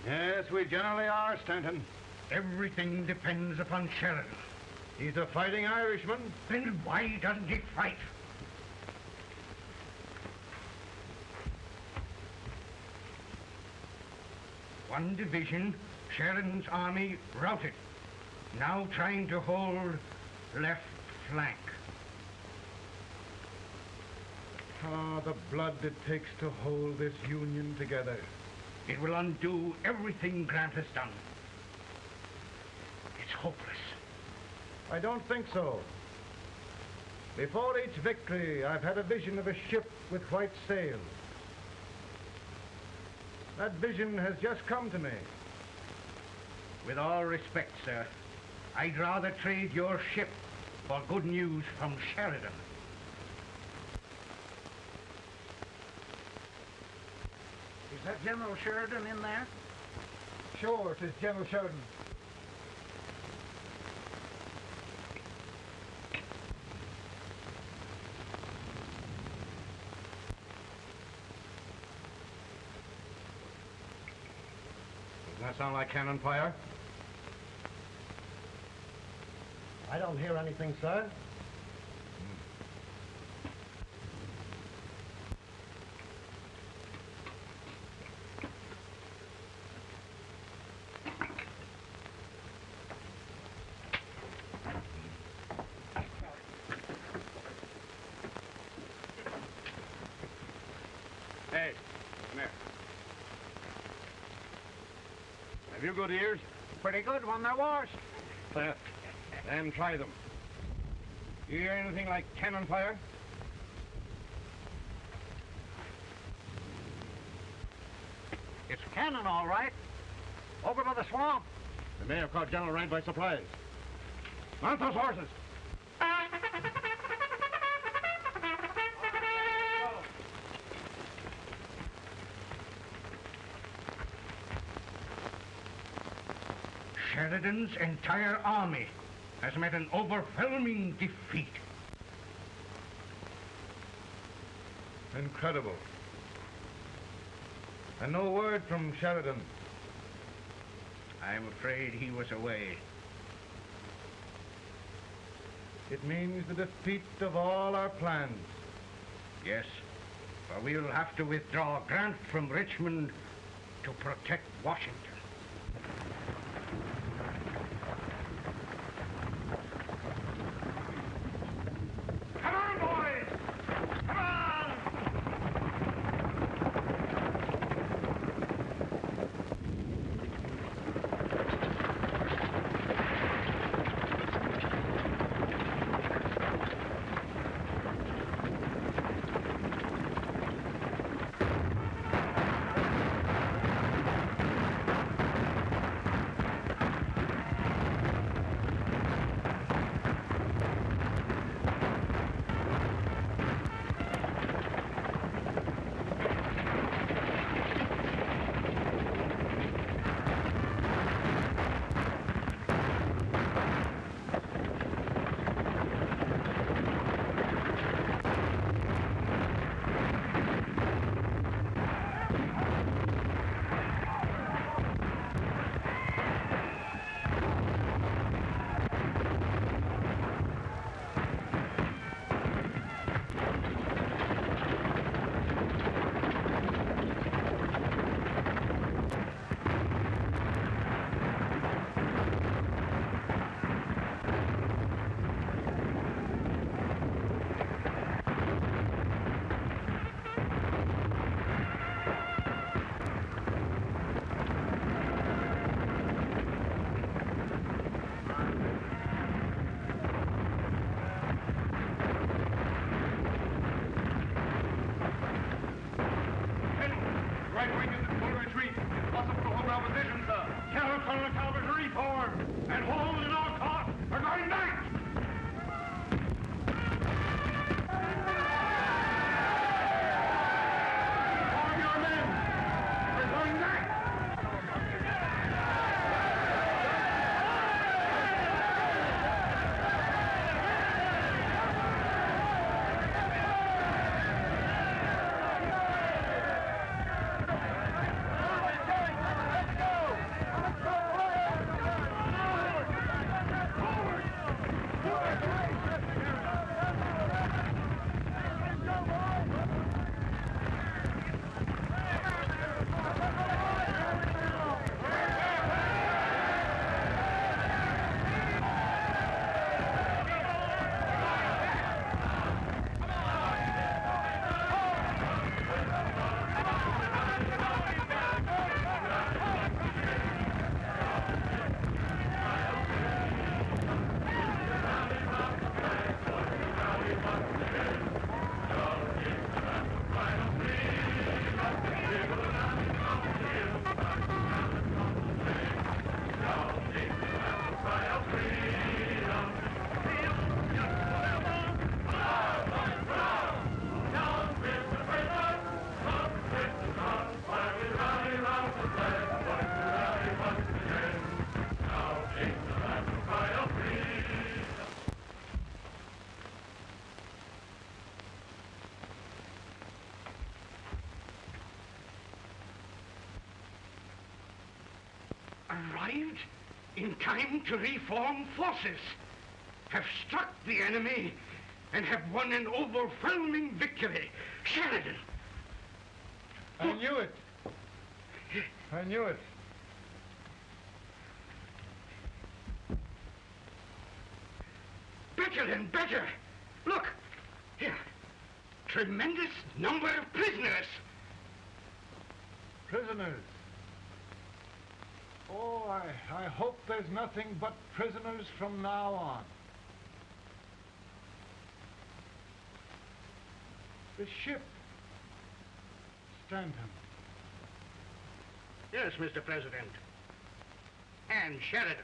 Yes, we generally are, Stanton. Everything depends upon Sheridan. He's a fighting Irishman. Then why doesn't he fight? One division, Sheridan's army, routed. Now trying to hold left flank. Ah, the blood it takes to hold this Union together. It will undo everything Grant has done. It's hopeless. I don't think so. Before each victory, I've had a vision of a ship with white sails. That vision has just come to me. With all respect, sir, I'd rather trade your ship for good news from Sheridan. Is that General Sheridan in there? Sure, it is General Sheridan. Doesn't that sound like cannon fire? I don't hear anything, sir. Hey, come here. Have you good ears? Pretty good when they're washed. Then try them. You hear anything like cannon fire? It's cannon, all right. Over by the swamp. They may have caught General Grant by surprise. Mount those horses. Sheridan's entire army has met an overwhelming defeat. Incredible. And no word from Sheridan. I'm afraid he was away. It means the defeat of all our plans. Yes, for we'll have to withdraw Grant from Richmond to protect Washington. Come on, boys! Come on! Arrived in time to reform forces, have struck the enemy, and have won an overwhelming victory. Sheridan! I knew it. I knew it. Better and better. Look, here. Tremendous number of prisoners. Prisoners? Oh, I hope there's nothing but prisoners from now on. The ship. Stanton. Yes, Mr. President. And Sheridan.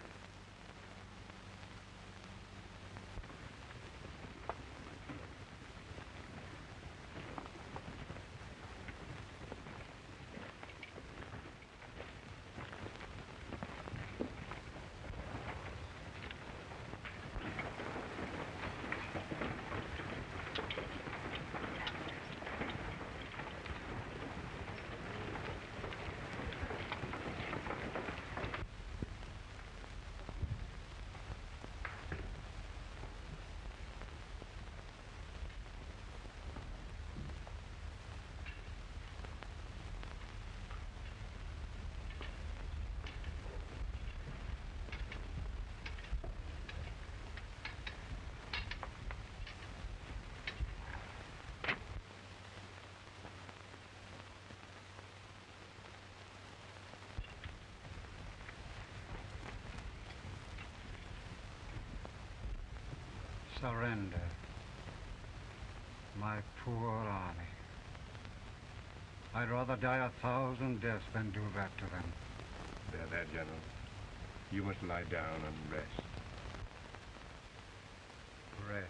Surrender. My poor army. I'd rather die 1,000 deaths than do that to them. Bear that, General. You must lie down and rest. Rest.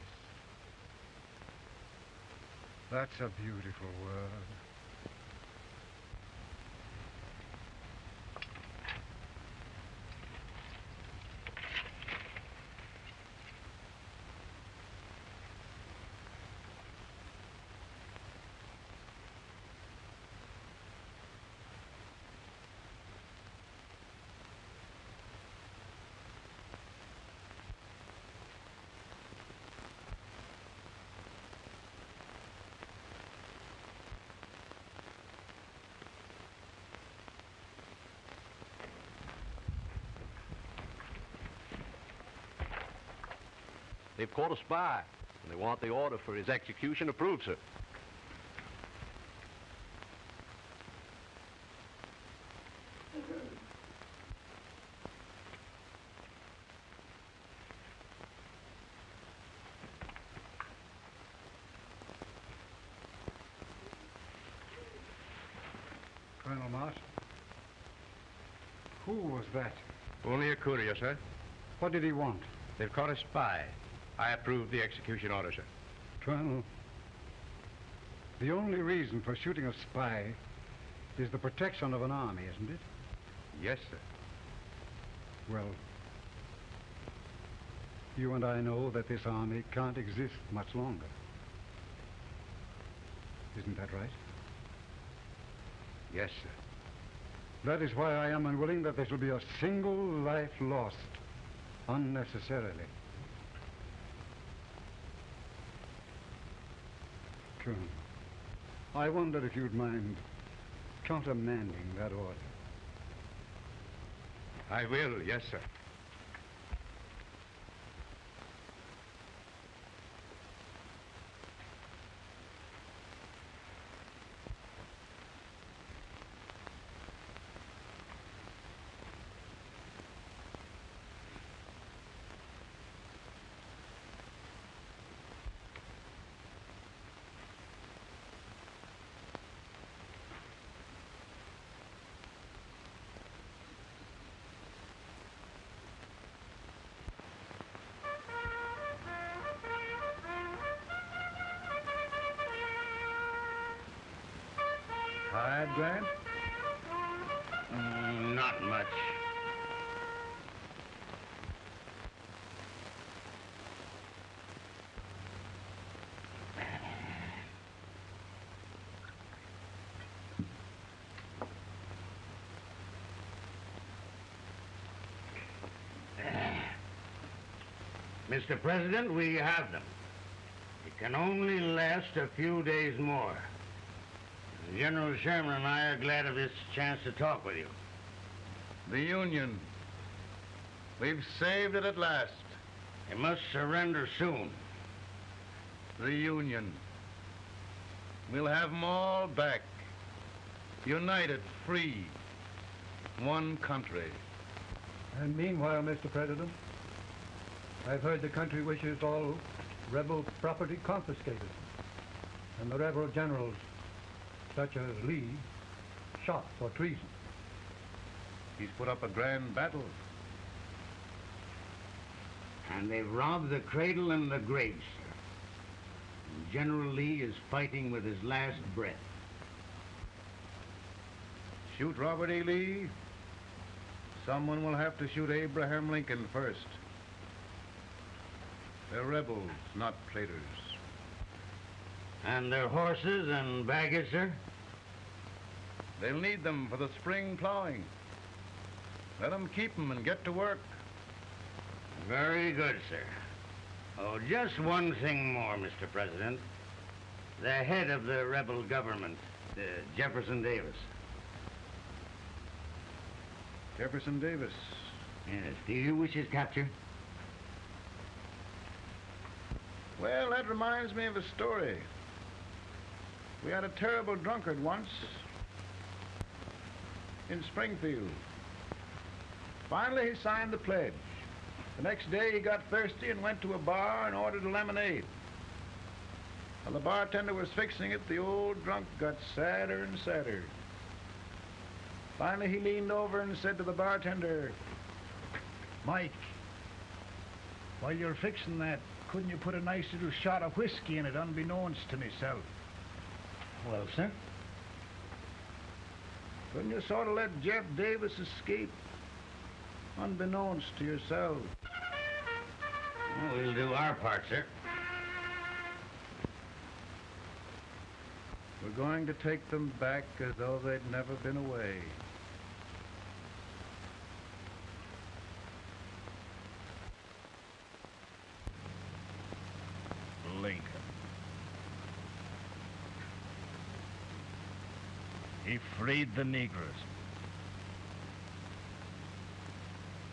That's a beautiful word. They've caught a spy, and they want the order for his execution approved, sir. Colonel Marsh? Who was that? Only a courier, sir. What did he want? They've caught a spy. I approve the execution order, sir. Colonel, the only reason for shooting a spy is the protection of an army, isn't it? Yes, sir. Well, you and I know that this army can't exist much longer. Isn't that right? Yes, sir. That is why I am unwilling that there shall be a single life lost unnecessarily. Colonel, I wonder if you'd mind countermanding that order. I will, yes, sir. Tired, Grant? Not much. Mr. President, we have them. It can only last a few days more. General Sherman and I are glad of this chance to talk with you. The Union. We've saved it at last. You must surrender soon. The Union. We'll have them all back. United, free. One country. And meanwhile, Mr. President, I've heard the country wishes all rebel property confiscated, and the rebel generals, such as Lee, shot for treason. He's put up a grand battle. And they've robbed the cradle and the grave, sir. And General Lee is fighting with his last breath. Shoot Robert E. Lee? Someone will have to shoot Abraham Lincoln first. They're rebels, not traitors. And their horses and baggage, sir? They'll need them for the spring plowing. Let them keep them and get to work. Very good, sir. Oh, just one thing more, Mr. President. The head of the rebel government, Jefferson Davis. Jefferson Davis? Yes. Do you wish his capture? Well, that reminds me of a story. We had a terrible drunkard once in Springfield. Finally, he signed the pledge The next day he got thirsty and went to a bar and ordered a lemonade. While the bartender was fixing it, the old drunk got sadder and sadder. Finally he leaned over and said to the bartender, "Mike, while you're fixing that, couldn't you put a nice little shot of whiskey in it unbeknownst to myself?" Well, sir? Couldn't you sort of let Jeff Davis escape unbeknownst to yourself? Well, we'll do our part, sir. We're going to take them back as though they'd never been away. Lincoln. He freed the Negroes.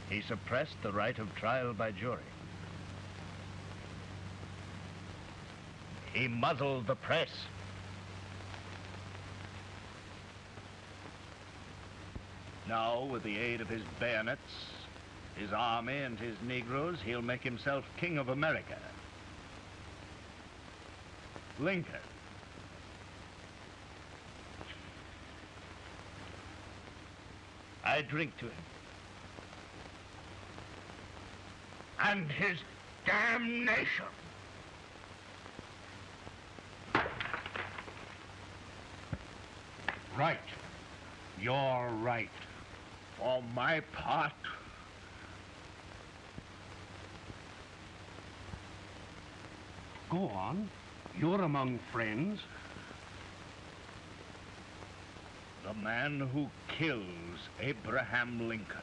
He suppressed the right of trial by jury. He muzzled the press. Now, with the aid of his bayonets, his army, and his Negroes, he'll make himself king of America. Lincoln. I drink to him. And his damnation. Right. You're right. For my part, Go on. You're among friends. the man who kills Abraham Lincoln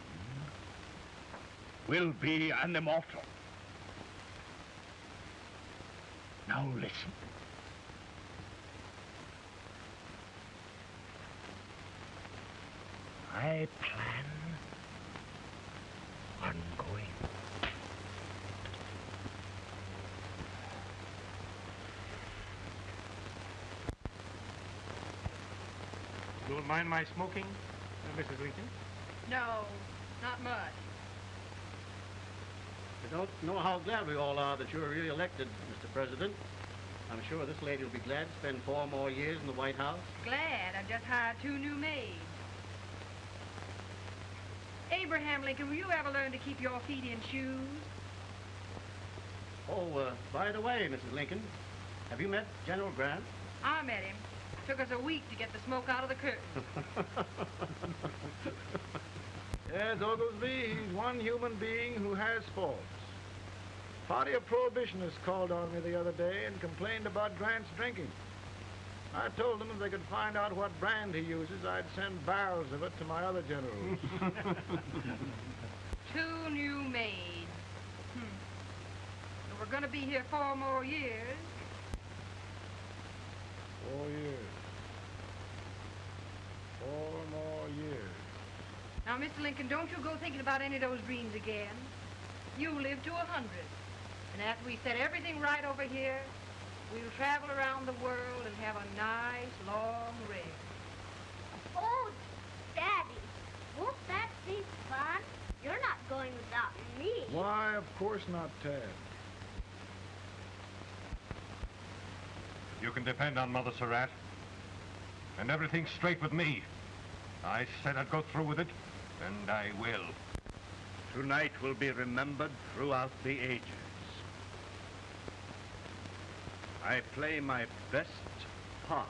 will be an immortal. Now listen. I plan on going. You don't mind my smoking, Mrs. Lincoln? No, not much. I don't know how glad we all are that you're re-elected, Mr. President. I'm sure this lady will be glad to spend 4 more years in the White House. Glad. I've just hired 2 new maids. Abraham Lincoln, will you ever learn to keep your feet in shoes? Oh, by the way, Mrs. Lincoln, have you met General Grant? I met him. Took us a week to get the smoke out of the curtain. Yes, Oglesby, he's one human being who has faults. A party of prohibitionists called on me the other day and complained about Grant's drinking. I told them if they could find out what brand he uses, I'd send barrels of it to my other generals. 2 new maids. So we're going to be here 4 more years. 4 years. 4 more years. Now, Mr. Lincoln, don't you go thinking about any of those dreams again. You live to 100. And after we set everything right over here, we'll travel around the world and have a nice, long rest. Oh, Daddy, won't that be fun? You're not going without me. Why, of course not, Tad. You can depend on Mother Surratt. And everything's straight with me. I said I'd go through with it, and I will. Tonight will be remembered throughout the ages. I play my best part.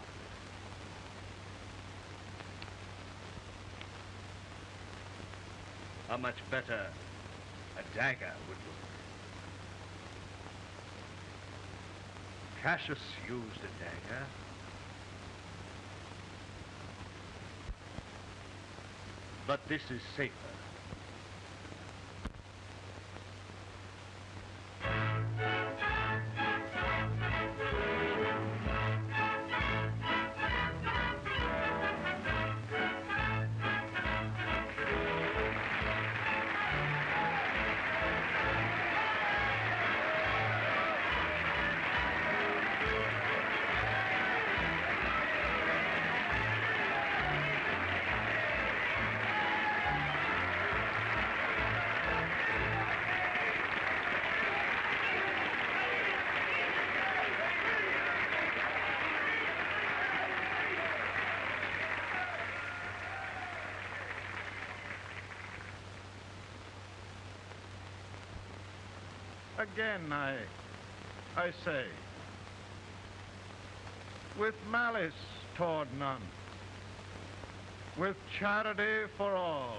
How much better a dagger would look. Cassius used a dagger. But this is safer. Again, I say, with malice toward none, with charity for all,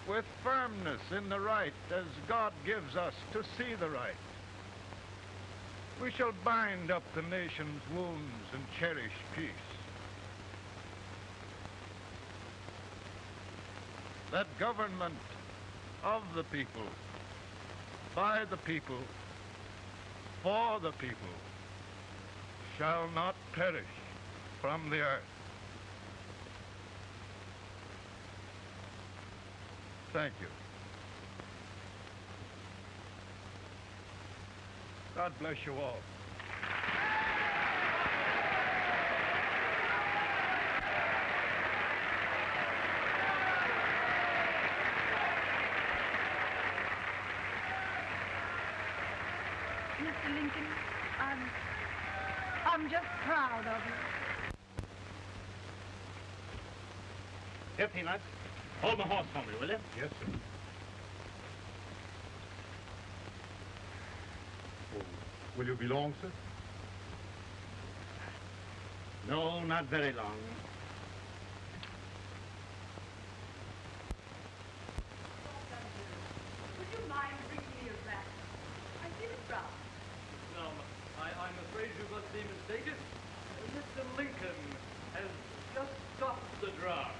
with firmness in the right as God gives us to see the right, we shall bind up the nation's wounds and cherish peace. That government of the people, by the people, for the people, shall not perish from the earth. Thank you. God bless you all. Mr. Lincoln, I'm just proud of you. Here, Peanuts. Hold my horse for me, will you? Yes, sir. Oh, will you be long, sir? No, not very long. Would you mind bringing me a rat? I feel it brown. No, I'm afraid you must be mistaken. Mr. Lincoln has just stopped the draft.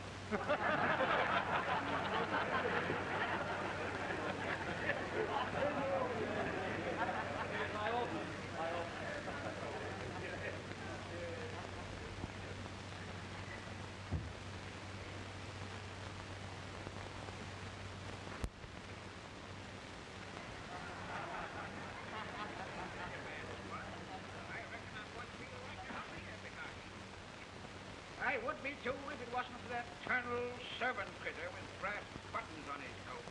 I would be too if it wasn't for that eternal servant critter with brass buttons on his coat.